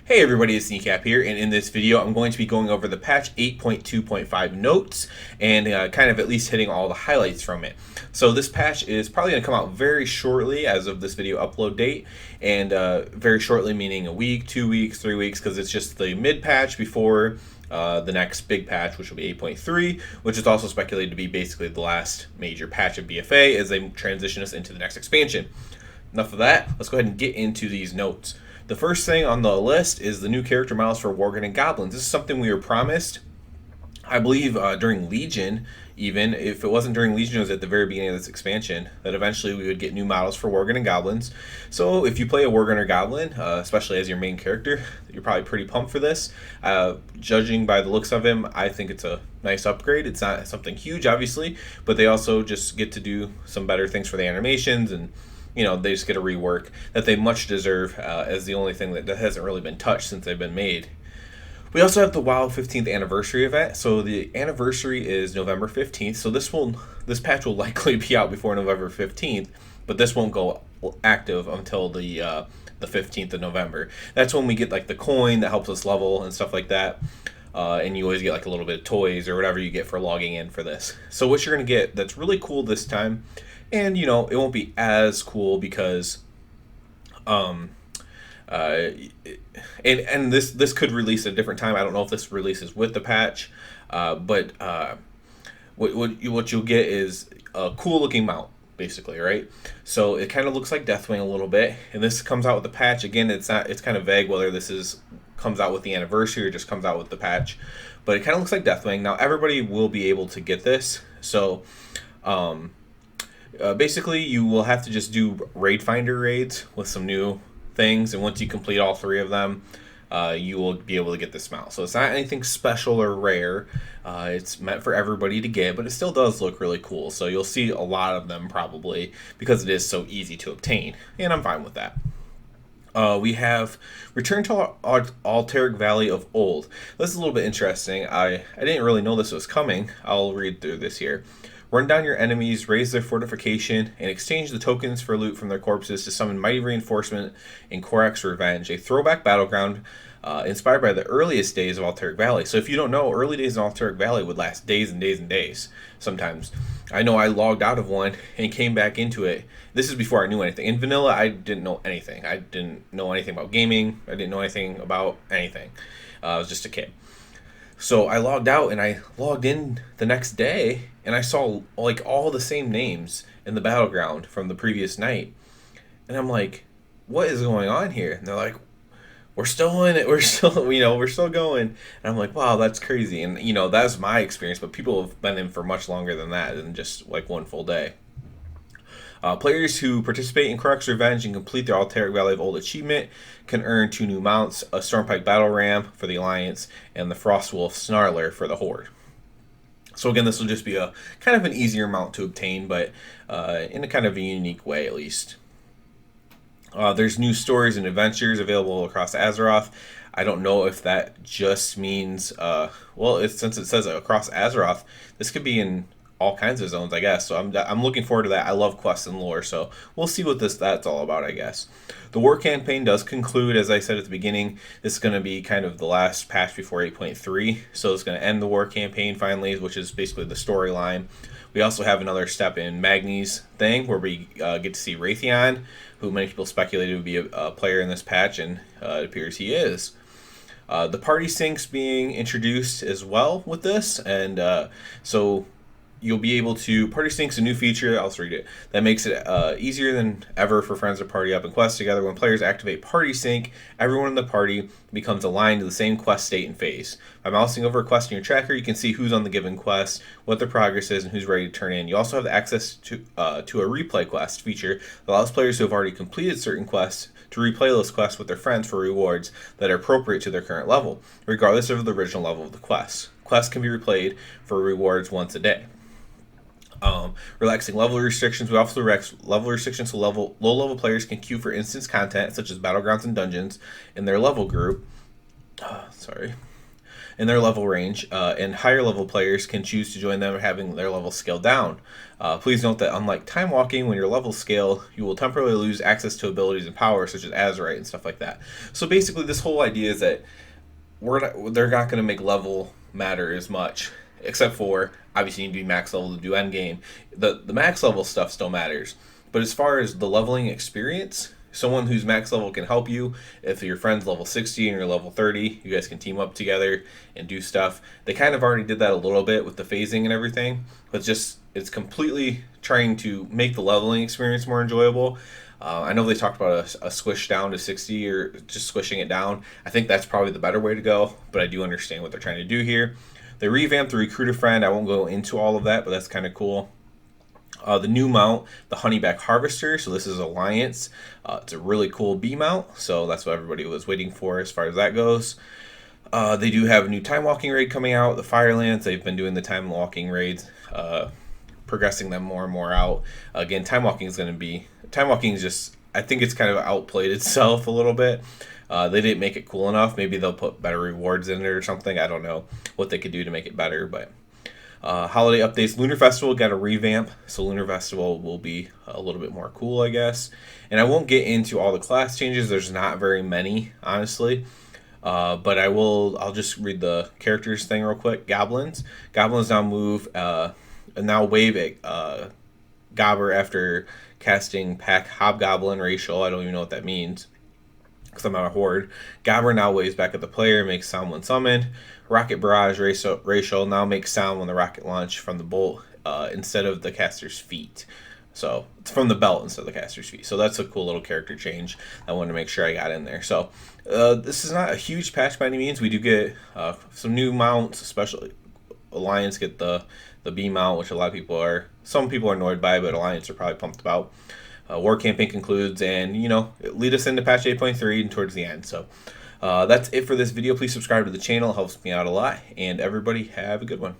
Hey everybody, it's Kneecap here, and in this video I'm going to be going over the patch 8.2.5 notes and kind of at least hitting all the highlights from it. So this patch is probably going to come out very shortly as of this video upload date, and very shortly meaning a week, 2 weeks, 3 weeks, because it's just the mid patch before the next big patch, which will be 8.3, which is also speculated to be basically the last major patch of BFA as they transition us into the next expansion. Enough of that, let's go ahead and get into these notes. The first thing on the list is the new character models for Worgen and Goblins. This is something we were promised, I believe, during Legion, even. If it wasn't during Legion, it was at the very beginning of this expansion, that eventually we would get new models for Worgen and Goblins. So if you play a Worgen or Goblin, especially as your main character, you're probably pretty pumped for this. Judging by the looks of him, I think it's a nice upgrade. It's not something huge, obviously, but they also just get to do some better things for the animations, and they just get a rework that they much deserve, as the only thing that hasn't really been touched since they've been made. We also have the WoW 15th anniversary event. So the anniversary is November 15th. So this patch will likely be out before November 15th, but this won't go active until the 15th of November. That's when we get like the coin that helps us level and stuff like that. And you always get like a little bit of toys or whatever you get for logging in for this. So what you're going to get that's really cool this time, and it won't be as cool because and this could release at a different time. I don't know if this releases with the patch, but what you'll get is a cool looking mount, basically, right? So it kind of looks like Deathwing a little bit, and this comes out with the patch. Again, it's kind of vague whether this comes out with the anniversary or just comes out with the patch, but it kind of looks like Deathwing. Now everybody will be able to get this, so basically you will have to just do raid finder raids with some new things, and once you complete all 3 of them, you will be able to get this mount. So it's not anything special or rare. It's meant for everybody to get, but it still does look really cool. So you'll see a lot of them probably because it is so easy to obtain, and I'm fine with that. We have Return to Alteric Valley of Old. This is a little bit interesting. I didn't really know this was coming. I'll read through this here. Run down your enemies, raise their fortification, and exchange the tokens for loot from their corpses to summon mighty reinforcement in Korak's Revenge, a throwback battleground inspired by the earliest days of Alteric Valley. So if you don't know, early days in Alteric Valley would last days and days and days sometimes. I know I logged out of one and came back into it. This is before I knew anything. In vanilla, I didn't know anything. I didn't know anything about gaming. I didn't know anything about anything. I was just a kid. So I logged out and I logged in the next day, and I saw like all the same names in the battleground from the previous night. And I'm like, what is going on here? And they're like, we're still in it. We're still, we're still going. And I'm like, wow, that's crazy. And, that's my experience, but people have been in for much longer than that, than just like one full day. Players who participate in Korak's Revenge and complete their Alteric Valley of Old achievement can earn 2 new mounts, a Stormpike Battle Ram for the Alliance, and the Frostwolf Snarler for the Horde. So again, this will just be a kind of an easier mount to obtain, but in a kind of a unique way at least. There's new stories and adventures available across Azeroth. I don't know if that just means, since it says across Azeroth, this could be in all kinds of zones, I guess. So I'm looking forward to that. I love quests and lore, so we'll see what that's all about, I guess. The war campaign does conclude, as I said at the beginning. This is going to be kind of the last patch before 8.3, so it's going to end the war campaign finally, which is basically the storyline. We also have another step in Magni's thing where we get to see Raytheon, who many people speculated would be a player in this patch, and it appears he is. The party syncs being introduced as well with this, and so you'll be able to party sync's a new feature. I'll just read it. That makes it easier than ever for friends to party up and quest together. When players activate party sync, everyone in the party becomes aligned to the same quest state and phase. By mousing over a quest in your tracker, you can see who's on the given quest, what their progress is, and who's ready to turn in. You also have access to a replay quest feature that allows players who have already completed certain quests to replay those quests with their friends for rewards that are appropriate to their current level, regardless of the original level of the quest. Quests can be replayed for rewards once a day. Relaxing level restrictions. We also relax level restrictions so low-level players can queue for instance content such as battlegrounds and dungeons in their level group. in their level range, and higher level players can choose to join them having their level scaled down. Please note that unlike time walking, when your levels scale, you will temporarily lose access to abilities and powers such as Azurite and stuff like that. So basically, this whole idea is that they're not going to make level matter as much, except for obviously you need to be max level to do end game. The max level stuff still matters, but as far as the leveling experience, someone who's max level can help you. If your friend's level 60 and you're level 30, you guys can team up together and do stuff. They kind of already did that a little bit with the phasing and everything, but it's completely trying to make the leveling experience more enjoyable. I know they talked about a squish down to 60 or just squishing it down. I think that's probably the better way to go, but I do understand what they're trying to do here. They revamped the Recruit a Friend. I won't go into all of that, but that's kind of cool. The new mount, the Honeyback Harvester. So this is Alliance. It's a really cool B mount, so that's what everybody was waiting for as far as that goes. They do have a new time walking raid coming out, the Firelands. They've been doing the time walking raids, progressing them more and more out. Again, time walking is just, I think it's kind of outplayed itself a little bit. They didn't make it cool enough. Maybe they'll put better rewards in it or something. I don't know what they could do to make it better, but holiday updates. Lunar Festival got a revamp, so Lunar Festival will be a little bit more cool, I guess. And I won't get into all the class changes. There's not very many, honestly. But I'll just read the characters thing real quick. Goblins now move, now wave at Gobber after casting Pack Hobgoblin Racial. I don't even know what that means, because I'm not a horde. Gobber now waves back at the player, makes sound when summoned. Rocket Barrage Racial now makes sound when the rocket launch from the bolt instead of the caster's feet. So it's from the belt instead of the caster's feet. So that's a cool little character change I wanted to make sure I got in there. So this is not a huge patch by any means. We do get some new mounts, especially Alliance get the B mount, which some people are annoyed by, but Alliance are probably pumped about. War Camping concludes, and it lead us into patch 8.3 and towards the end. So that's it for this video. Please subscribe to the channel. It helps me out a lot, and everybody have a good one.